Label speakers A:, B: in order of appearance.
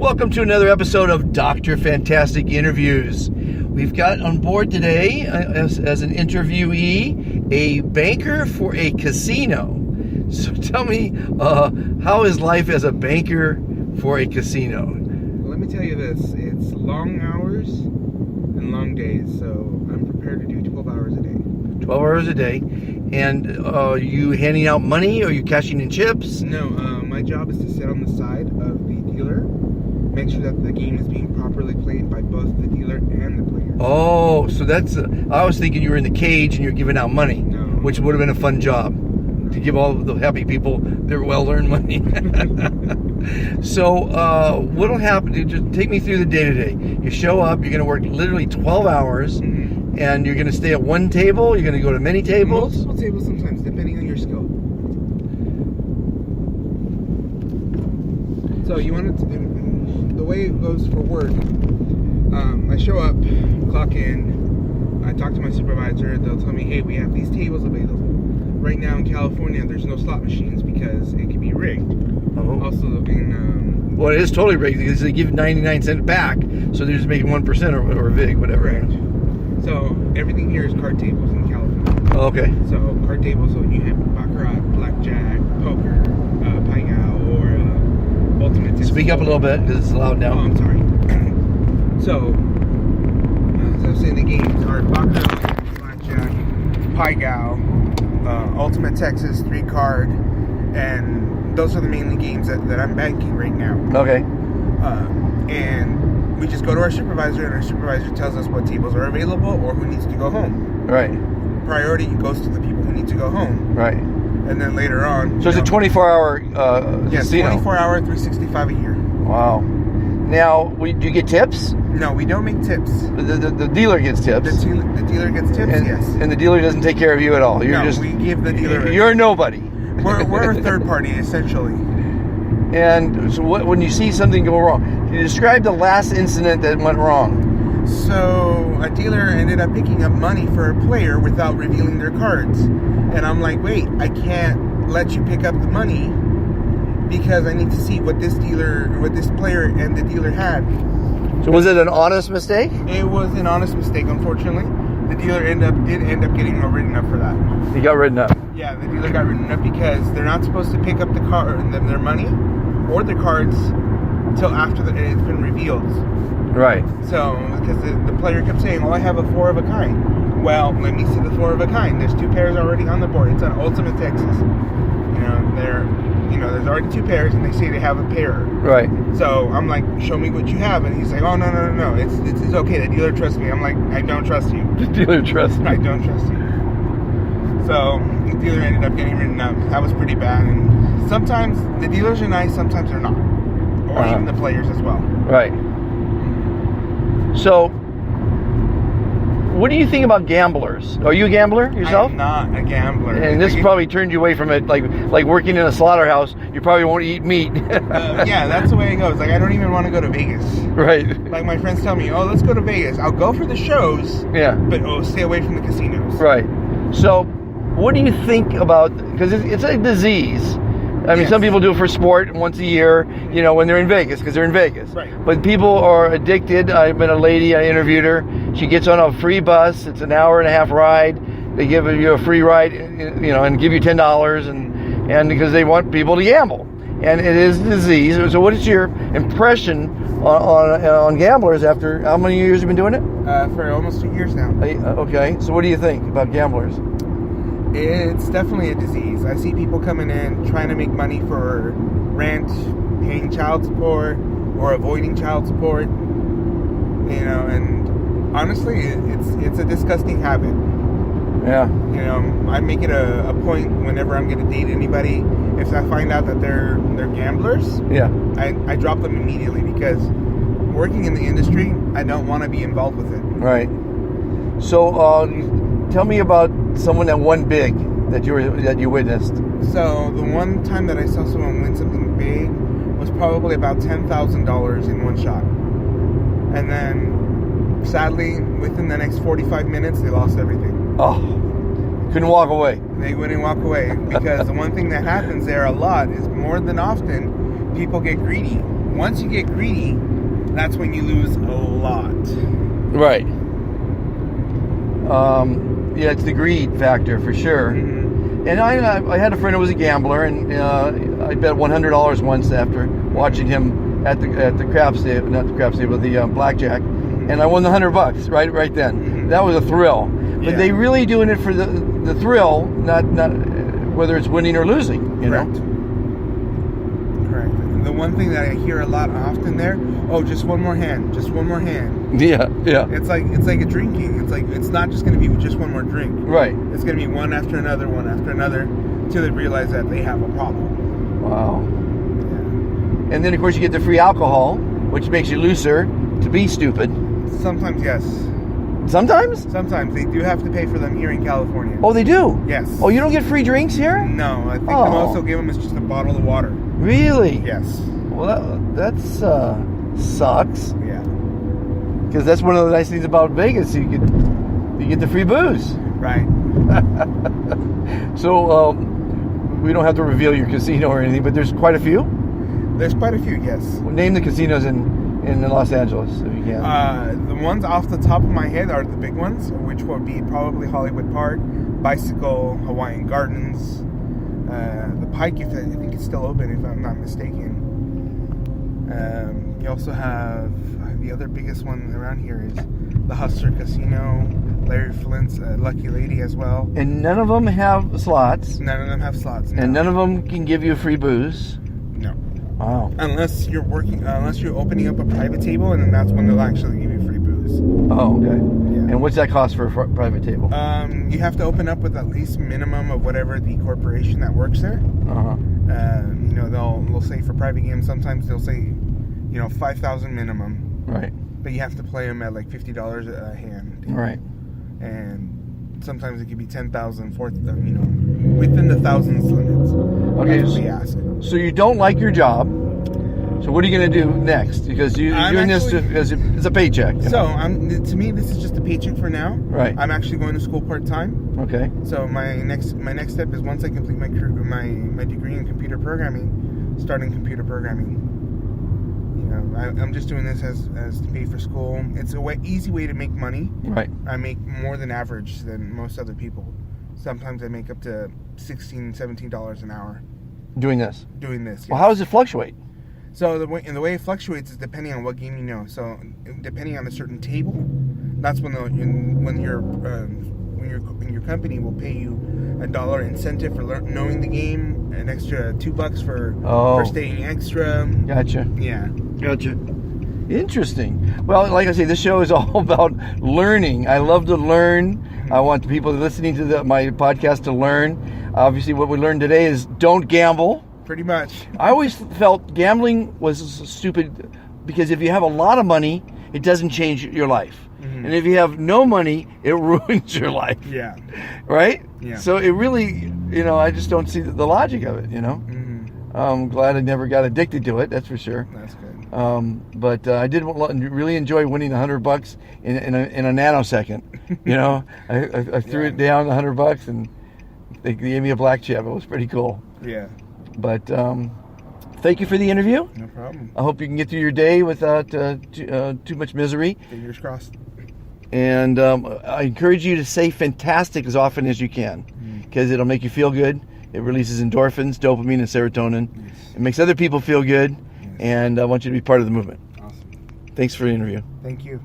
A: Welcome to another episode of Dr. Fantastic Interviews. We've got on board today, as an interviewee, a banker for a casino. So tell me, how is life as a banker for a casino?
B: Let me tell you this, it's long hours and long days, so I'm prepared to do 12 hours a day.
A: 12 hours a day. And you handing out money, or you cashing in chips?
B: No, my job is to sit on the side of the dealer, make sure that the game is being properly played by both the dealer and the player.
A: Oh, so that's, I was thinking you were in the cage and you're giving out money,
B: No.
A: which would have been a fun job, to give all the happy people their well-earned money. So, what'll happen? Just take me through the day-to-day. You show up, you're going to work literally 12 hours, and you're going to stay at one table, you're going to go to many tables?
B: Multiple tables sometimes, depending on your skill. So you want to, the way it goes for work, I show up, clock in, I talk to my supervisor, they'll tell me, hey, we have these tables available. Right now in California, there's no slot machines because it can be rigged.
A: Oh.
B: Also in...
A: Well, it is totally rigged because they give 99 cents back, so they're just making 1% or VIG, whatever.
B: Right. So everything here is card tables in California.
A: Oh, okay.
B: So card tables, so you have baccarat, blackjack, poker, pai gow, or ultimate Texas.
A: Speak up a little bit because it's loud now.
B: Oh, I'm sorry. So, as I was saying, the games are baccarat, blackjack, pai gow, ultimate Texas, 3-card, and those are the mainly games that I'm banking right now.
A: Okay.
B: And we just go to our supervisor, and our supervisor tells us what tables are available or who needs to go home.
A: Right.
B: Priority goes to the people who need to go home.
A: Right.
B: And then later on...
A: So it's a 24-hour
B: yes,
A: casino?
B: 24-hour, 365 a year.
A: Wow. Now, do you get tips?
B: No, we don't make tips.
A: The dealer gets tips.
B: The dealer gets tips, yes.
A: And the dealer doesn't take care of you at all. You're
B: we give the dealer...
A: You're nobody.
B: We're a third party, essentially.
A: And so when you see something go wrong, can you describe the last incident that went wrong?
B: So a dealer ended up picking up money for a player without revealing their cards. And I'm like, wait, I can't let you pick up the money because I need to see what this player and the dealer had.
A: So was it an honest mistake?
B: It was an honest mistake, unfortunately. The dealer did end up getting written up for that.
A: He got written up.
B: Yeah, the dealer got written up because they're not supposed to pick up their money or their cards until after it's been revealed.
A: Right.
B: So, because the player kept saying, "Oh, I have a 4 of a kind." Well, let me see the 4 of a kind. There's 2 pairs already on the board. It's an Ultimate Texas. There's already 2 pairs, and they say they have a pair.
A: Right.
B: So I'm like, "Show me what you have," and he's like, "Oh, no, it's okay. The dealer trusts me." I'm like, "I don't trust you."
A: The dealer trusts me.
B: I don't trust you. So the dealer ended up getting written up. That was pretty bad. And sometimes the dealers are nice, sometimes they're not, or even the players as well.
A: Right. So, what do you think about gamblers? Are you a gambler yourself?
B: I'm not a gambler.
A: And this probably turned you away from it, like working in a slaughterhouse. You probably won't eat meat.
B: Yeah, that's the way it goes. Like, I don't even want to go to Vegas.
A: Right.
B: Like, my friends tell me, "Oh, let's go to Vegas." I'll go for the shows.
A: Yeah.
B: But stay away from the casinos.
A: Right. So, what do you think about? Because it's a disease. I mean,
B: Yes.
A: some people do it for sport once a year, when they're in Vegas, because they're in Vegas.
B: Right.
A: But people are addicted. I've been a lady, I interviewed her. She gets on a free bus. It's an hour-and-a-half ride. They give you a free ride, and give you $10, and because they want people to gamble. And it is a disease. So what is your impression on gamblers after, how many years have you been doing it?
B: For almost 2 years now.
A: Okay. So what do you think about gamblers?
B: It's definitely a disease. I see people coming in trying to make money for rent, paying child support, or avoiding child support. And honestly, it's a disgusting habit.
A: Yeah.
B: I make it a point whenever I'm going to date anybody. If I find out that they're gamblers,
A: Yeah.
B: I drop them immediately because working in the industry, I don't want to be involved with it.
A: Right. So, tell me about someone that won big that you witnessed.
B: So the one time that I saw someone win something big was probably about $10,000 in one shot, and then sadly, within the next 45 minutes, they lost everything.
A: Oh, couldn't walk away.
B: They wouldn't walk away because the one thing that happens there a lot is more than often people get greedy once you get greedy, that's when you lose a lot.
A: Right. Yeah, it's the greed factor for sure.
B: Mm-hmm.
A: And I had a friend who was a gambler, and I bet $100 once after watching him at the craps table, not the craps table, the blackjack, and I won the $100 right then.
B: Mm-hmm.
A: That was a thrill. But
B: Yeah.
A: they really doing it for the thrill, not whether it's winning or losing. You
B: Correct.
A: know.
B: Correct. The one thing that I hear a lot often there, oh, just one more hand, just one more hand.
A: Yeah. Yeah.
B: It's like a drinking. It's like it's not just going to be just one more drink.
A: Right.
B: It's going to be one after another, until they realize that they have a problem.
A: Wow.
B: Yeah.
A: And then of course you get the free alcohol, which makes you looser to be stupid.
B: Sometimes, yes.
A: Sometimes.
B: Sometimes they do have to pay for them here in California.
A: Oh, they do.
B: Yes.
A: Oh, you don't get free drinks here?
B: No, I think the
A: Oh.
B: most they'll give them is just a bottle of water.
A: Really?
B: Yes.
A: Well, that's sucks.
B: Yeah.
A: Because that's one of the nice things about Vegas. You get the free booze.
B: Right.
A: So we don't have to reveal your casino or anything, but there's quite a few.
B: There's quite a few. Yes.
A: Name the casinos in Los Angeles if you can.
B: The ones off the top of my head are the big ones, which would be probably Hollywood Park, Bicycle, Hawaiian Gardens, the Pike, I think it's still open if I'm not mistaken. You also have the other biggest one around here is the Hustler Casino, Larry Flint's Lucky Lady as well.
A: And none of them have slots,
B: None of them have slots. No.
A: and none of them can give you free booze.
B: No.
A: Wow.
B: Unless you're opening up a private table, and then that's when they'll actually give you free booze.
A: Oh, okay.
B: Yeah.
A: And what's that cost for a private table?
B: You have to open up with at least minimum of whatever the corporation that works there.
A: Uh-huh.
B: They'll say for private games, sometimes they'll say, $5,000 minimum,
A: Right.
B: but you have to play them at like $50 a hand,
A: Right.
B: and sometimes it could be 10,000, within the thousands limits.
A: Okay.
B: That's what we ask.
A: So you don't like your job. So what are you going to do next? Because you're
B: I'm
A: doing
B: actually-
A: this as a paycheck. you
B: So
A: know?
B: to me, this is just a paycheck for now.
A: Right.
B: I'm actually going to school part time.
A: Okay.
B: So my next step is once I complete my degree in computer programming, starting computer programming. I'm just doing this as to pay for school. It's easy way to make money.
A: Right.
B: I make more than average than most other people. Sometimes I make up to $16, $17 an hour
A: Doing this.
B: doing this.
A: Well, how does it fluctuate?
B: So the way it fluctuates is depending on what game you know. So depending on a certain table, that's when your company will pay you $1 incentive for knowing the game, an extra $2 for staying extra.
A: Gotcha.
B: Yeah.
A: Gotcha. Interesting. Well, like I say, this show is all about learning. I love to learn. I want the people listening to my podcast to learn. Obviously, what we learned today is don't gamble.
B: Pretty much.
A: I always felt gambling was stupid because if you have a lot of money, it doesn't change your life.
B: Mm-hmm.
A: And if you have no money, it ruins your life.
B: Yeah.
A: Right?
B: Yeah.
A: So it really, I just don't see the logic of it,
B: Mm-hmm.
A: I'm glad I never got addicted to it, that's for sure.
B: That's good.
A: But I did really enjoy winning $100 in a nanosecond. I threw it down $100 and they gave me a black chip. It was pretty cool.
B: Yeah.
A: But thank you for the interview.
B: No problem.
A: I hope you can get through your day without too much misery.
B: Fingers crossed.
A: And I encourage you to say fantastic as often as you can because it'll make you feel good. It releases endorphins, dopamine, and serotonin.
B: Yes.
A: It makes other people feel good.
B: Yes.
A: And I want you to be part of the movement.
B: Awesome.
A: Thanks for the interview.
B: Thank you.